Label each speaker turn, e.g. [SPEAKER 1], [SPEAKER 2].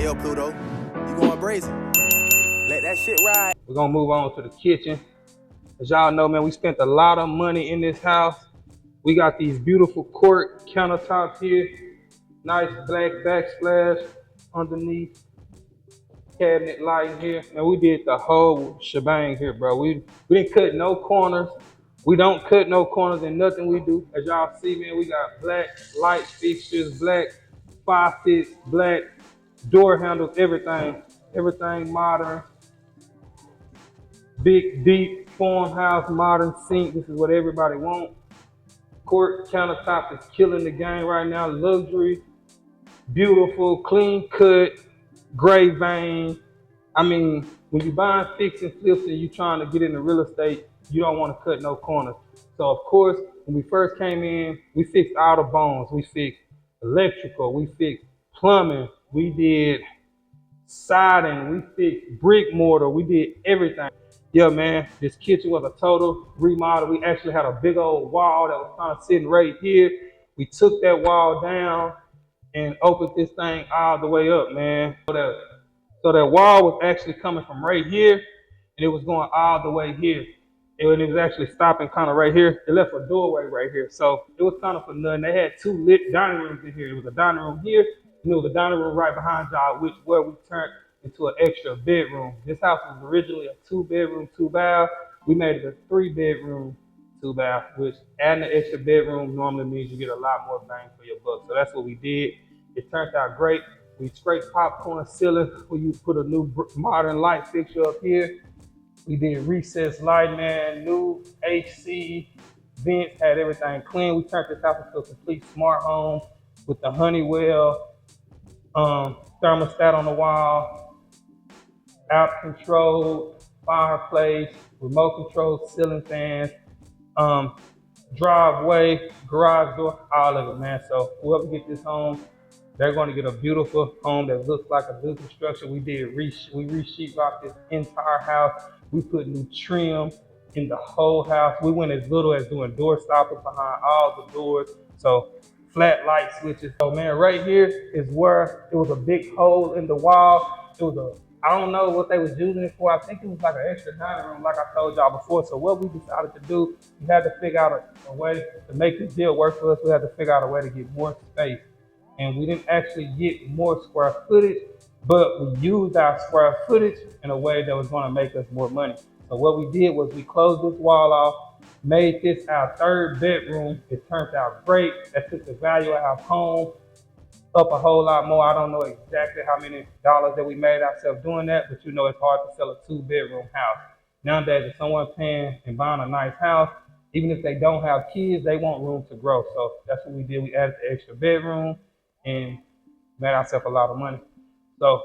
[SPEAKER 1] Hey, yo, Pluto, you going brazen. Let that shit ride.
[SPEAKER 2] We're gonna move on to the kitchen. As y'all know, man, we spent a lot of money in this house. We got these beautiful cork countertops here. Nice black backsplash underneath. Cabinet lighting here. Man, we did the whole shebang here, bro. We didn't cut no corners. We don't cut no corners in nothing we do. As y'all see, man, we got black light fixtures, black faucets, black door handles, everything. Everything modern. Big, deep farmhouse, modern sink. This is what everybody wants. Cork countertop is killing the game right now. Luxury, beautiful, clean cut, gray vein. I mean, when you buying fix and flips and you trying to get into real estate, you don't want to cut no corners. So of course, when we first came in, we fixed all the bones. We fixed electrical, we fixed plumbing, we did siding, we fixed brick mortar, we did everything. Yeah, man, this kitchen was a total remodel. We actually had a big old wall that was kind of sitting right here. We took that wall down and opened this thing all the way up, man. So that wall was actually coming from right here, and it was going all the way here. And it was actually stopping kind of right here. It left a doorway right here. So it was kind of for nothing. They had two lit dining rooms in here. It was a dining room here, and it was a dining room right behind y'all, which where we turned into an extra bedroom. This house was originally a 2-bedroom, 2-bath. We made it a 3-bedroom, 2-bath, which adding an extra bedroom normally means you get a lot more bang for your buck. So that's what we did. It turned out great. We scraped popcorn ceiling. We put a new modern light fixture up here. We did recessed light, man, new AC, vents, had everything clean. We turned this house into a complete smart home with the Honeywell thermostat on the wall, out controlled fireplace, remote controlled ceiling fans, driveway, garage door, all of it, man. So whoever gets this home, they're going to get a beautiful home that looks like a new construction. We re-sheetrocked this entire house. We put new trim in the whole house. We went as little as doing door stoppers behind all the doors. So flat light switches. So man, right here is where it was a big hole in the wall. It was I don't know what they was using it for. I think it was like an extra dining room, like I told y'all before. So what we decided to do, we had to figure out a way to make this deal work for us. We had to figure out a way to get more space. And we didn't actually get more square footage, but we used our square footage in a way that was going to make us more money. So what we did was we closed this wall off, made this our 3rd bedroom. It turned out great. That took the value of our home up a whole lot more. I don't know exactly how many dollars that we made ourselves doing that, but you know it's hard to sell a 2-bedroom house. Nowadays, if someone's paying and buying a nice house, even if they don't have kids, they want room to grow. So that's what we did. We added the extra bedroom and made ourselves a lot of money. So